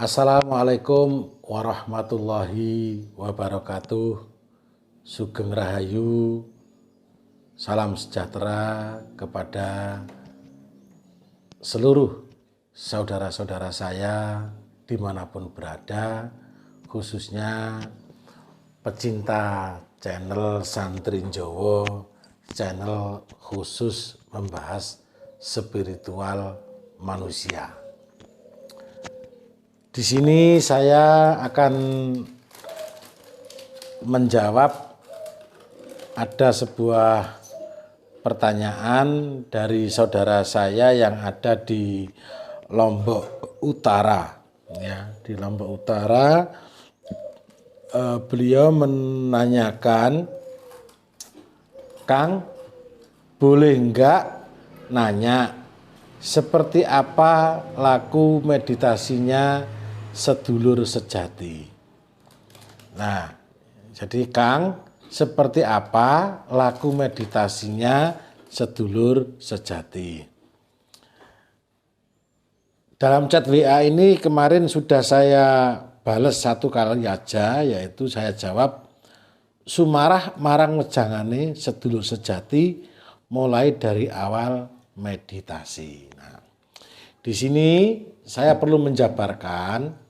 Assalamualaikum warahmatullahi wabarakatuh. Sugeng Rahayu, salam sejahtera kepada seluruh saudara-saudara saya dimanapun berada, khususnya pecinta channel Santri Njowo, channel khusus membahas spiritual manusia. Di sini saya akan menjawab ada sebuah pertanyaan dari saudara saya yang ada di Lombok Utara. Ya, di Lombok Utara, beliau menanyakan, Kang, boleh enggak nanya seperti apa laku meditasinya sedulur sejati? Nah, jadi Kang, seperti apa laku meditasinya sedulur sejati? Dalam chat WA ini kemarin sudah saya balas satu kali aja, yaitu saya jawab, sumarah marang wejangane sedulur sejati mulai dari awal meditasi. Nah, di sini saya perlu menjabarkan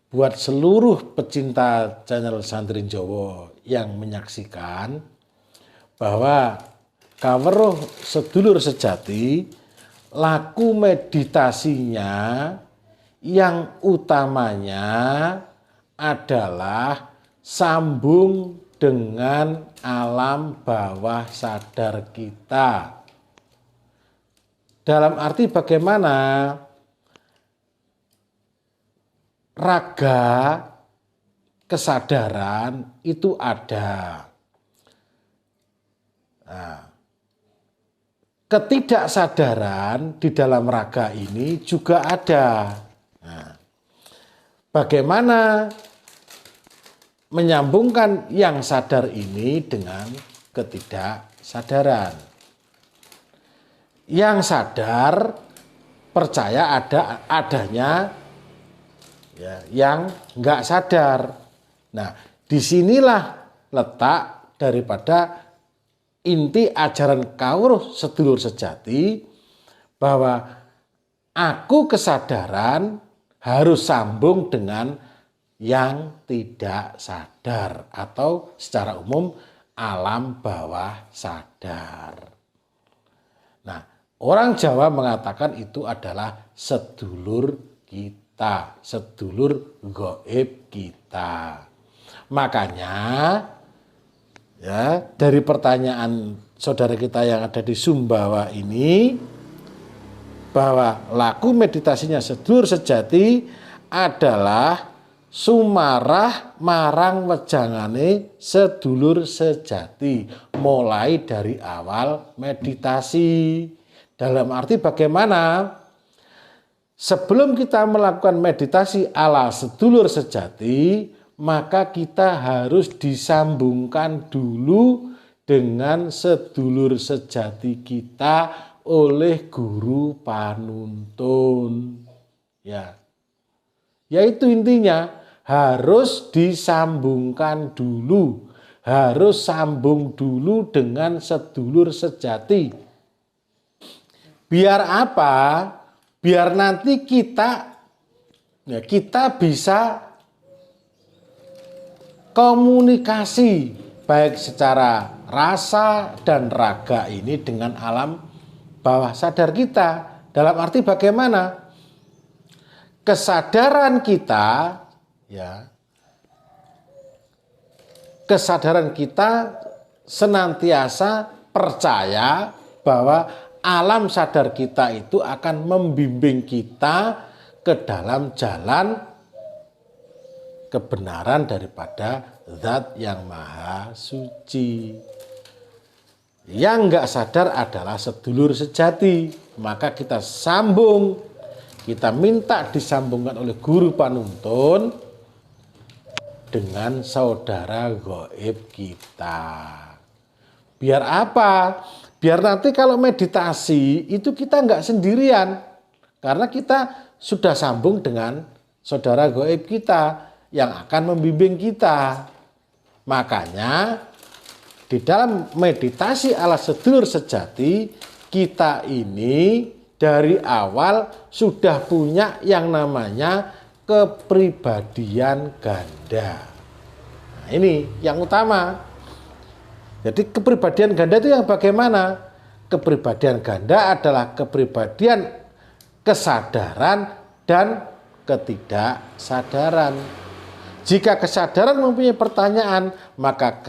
buat seluruh pecinta channel Santri Njowo yang menyaksikan bahwa kaweruh sedulur sejati laku meditasinya yang utamanya adalah sambung dengan alam bawah sadar kita. Dalam arti bagaimana raga kesadaran itu ada. Nah, ketidaksadaran di dalam raga ini juga ada. Nah, bagaimana menyambungkan yang sadar ini dengan ketidaksadaran? Yang sadar percaya adanya ya, yang nggak sadar. Nah, disinilah letak daripada inti ajaran kawruh sedulur sejati, bahwa aku kesadaran harus sambung dengan yang tidak sadar atau secara umum alam bawah sadar. Nah, orang Jawa mengatakan itu adalah sedulur kita, sedulur gaib kita. Makanya ya, dari pertanyaan saudara kita yang ada di Sumbawa ini, bahwa laku meditasinya sedulur sejati adalah sumarah marang wejangane sedulur sejati mulai dari awal meditasi. Dalam arti bagaimana? Sebelum kita melakukan meditasi ala sedulur sejati, maka kita harus disambungkan dulu dengan sedulur sejati kita oleh guru panuntun. Ya. Yaitu intinya harus disambungkan dulu, harus sambung dulu dengan sedulur sejati. Biar apa? Biar nanti kita bisa komunikasi baik secara rasa dan raga ini dengan alam bawah sadar kita. Dalam arti bagaimana? Kesadaran kita, ya, kesadaran kita senantiasa percaya bahwa alam sadar kita itu akan membimbing kita ke dalam jalan kebenaran daripada Zat yang Maha Suci. Yang enggak sadar adalah sedulur sejati, maka kita sambung. Kita minta disambungkan oleh guru panuntun dengan saudara gaib kita. Biar apa? Biar nanti kalau meditasi itu kita nggak sendirian. Karena kita sudah sambung dengan saudara gaib kita yang akan membimbing kita. Makanya di dalam meditasi ala sedulur sejati, kita ini dari awal sudah punya yang namanya kepribadian ganda. Nah, ini yang utama. Jadi kepribadian ganda itu yang bagaimana? Kepribadian ganda adalah kepribadian kesadaran dan ketidaksadaran. Jika kesadaran mempunyai pertanyaan, maka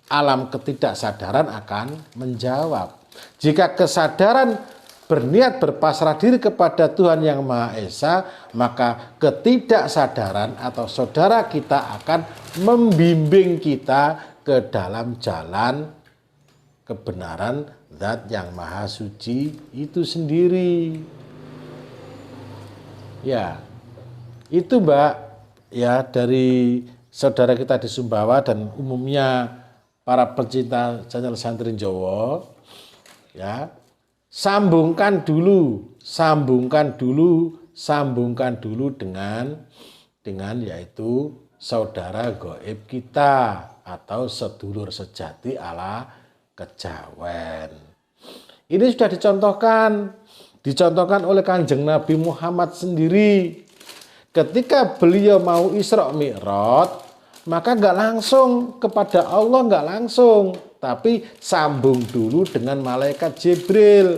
alam ketidaksadaran akan menjawab. Jika kesadaran berniat berpasrah diri kepada Tuhan Yang Maha Esa, maka ketidaksadaran atau saudara kita akan membimbing kita ke dalam jalan kebenaran Zat Yang Maha Suci itu sendiri. Ya, itu Mbak, ya dari saudara kita di Sumbawa dan umumnya para pencinta channel Santri Jawa, ya. Sambungkan dulu dengan yaitu saudara gaib kita atau sedulur sejati ala kejawen. Ini sudah dicontohkan oleh Kanjeng Nabi Muhammad sendiri. Ketika beliau mau Isra Mi'raj, maka nggak langsung kepada Allah, nggak langsung, tapi sambung dulu dengan malaikat Jibril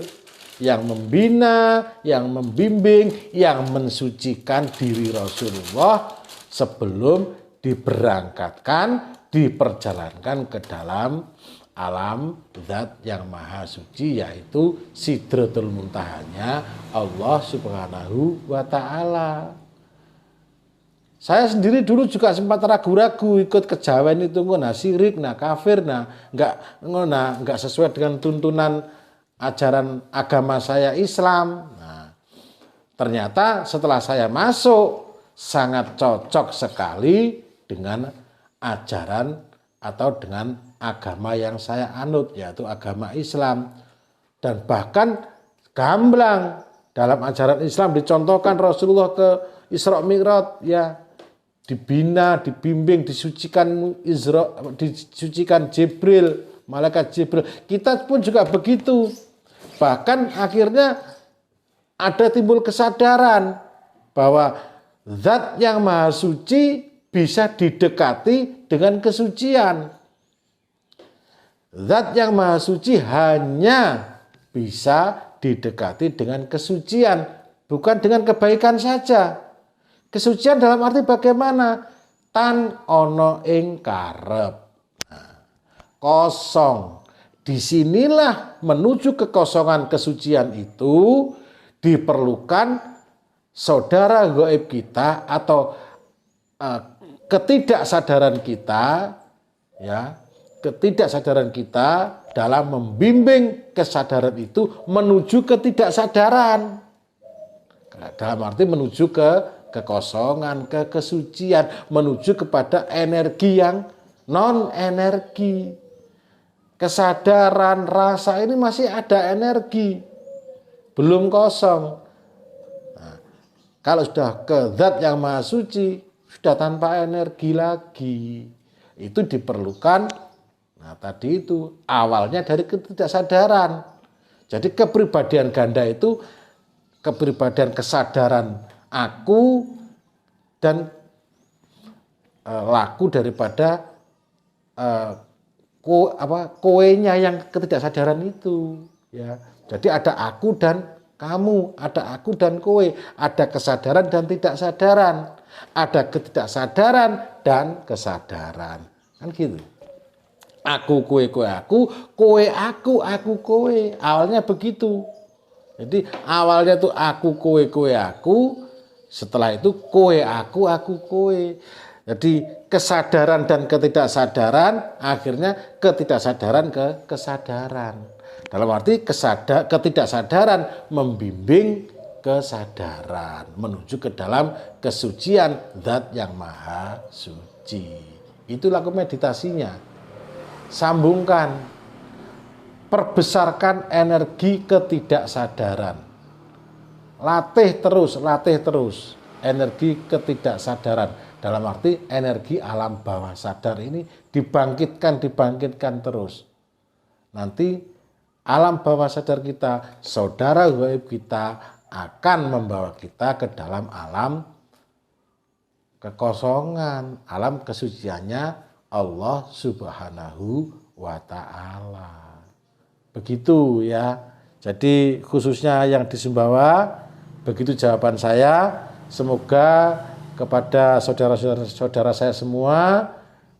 yang membina, yang membimbing, yang mensucikan diri Rasulullah sebelum diberangkatkan, diperjalankan ke dalam alam Zat Yang Maha Suci, yaitu Sidratul Muntahanya Allah Subhanahu wa Ta'ala. Saya sendiri dulu juga sempat ragu-ragu ikut kejawen itu, sirik, kafir, nggak sesuai dengan tuntunan ajaran agama saya Islam. Nah, ternyata setelah saya masuk sangat cocok sekali dengan ajaran atau dengan agama yang saya anut, yaitu agama Islam. Dan bahkan gamblang dalam ajaran Islam dicontohkan Rasulullah ke Isra Mi'raj, ya, dibina, dibimbing, disucikan Jibril, malaikat Jibril. Kita pun juga begitu. Bahkan akhirnya ada timbul kesadaran bahwa Zat Yang Maha Suci bisa didekati dengan kesucian. Zat Yang Maha Suci hanya bisa didekati dengan kesucian, bukan dengan kebaikan saja. Kesucian dalam arti bagaimana? Tan ono ing karep. Kosong. Disinilah menuju kekosongan kesucian itu diperlukan saudara gaib kita atau ketidaksadaran kita, ya, ketidaksadaran kita dalam membimbing kesadaran itu menuju ketidaksadaran. Dalam arti menuju ke kekosongan, ke kesucian, menuju kepada energi yang non-energi. Kesadaran, rasa ini masih ada energi, belum kosong. Nah, kalau sudah ke Zat Yang Maha Suci, sudah tanpa energi lagi. Itu diperlukan, nah tadi itu awalnya dari ketidaksadaran. Jadi kepribadian ganda itu kepribadian kesadaran aku dan laku daripada koenya yang ketidaksadaran itu, ya. Jadi ada aku dan kamu, ada aku dan kowe, ada kesadaran dan tidak sadaran, ada ketidaksadaran dan kesadaran, kan gitu. Aku kowe aku kowe, awalnya begitu. Jadi awalnya tuh aku kowe aku, setelah itu kowe aku kowe. Jadi kesadaran dan ketidaksadaran, akhirnya ketidaksadaran ke kesadaran. Dalam arti ketidaksadaran membimbing kesadaran menuju ke dalam kesucian Zat Yang Maha Suci. Itulah meditasinya. Sambungkan, perbesarkan energi ketidaksadaran. Latih terus energi ketidaksadaran. Dalam arti energi alam bawah sadar ini dibangkitkan terus. Nanti alam bawah sadar kita, saudara gaib kita akan membawa kita ke dalam alam kekosongan, alam kesuciannya Allah Subhanahu wa Ta'ala. Begitu ya. Jadi khususnya yang di Sumbawa, begitu jawaban saya. Semoga kepada saudara-saudara saya semua,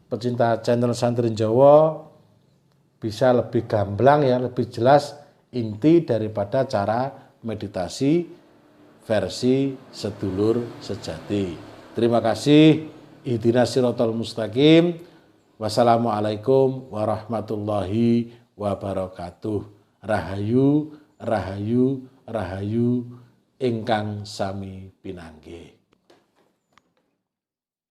pecinta channel Santri Jawa, bisa lebih gamblang ya, lebih jelas inti daripada cara meditasi versi sedulur sejati. Terima kasih. Ihdinas siratal mustaqim. Wassalamualaikum warahmatullahi wabarakatuh. Rahayu, rahayu, rahayu ingkang sami pinanggih.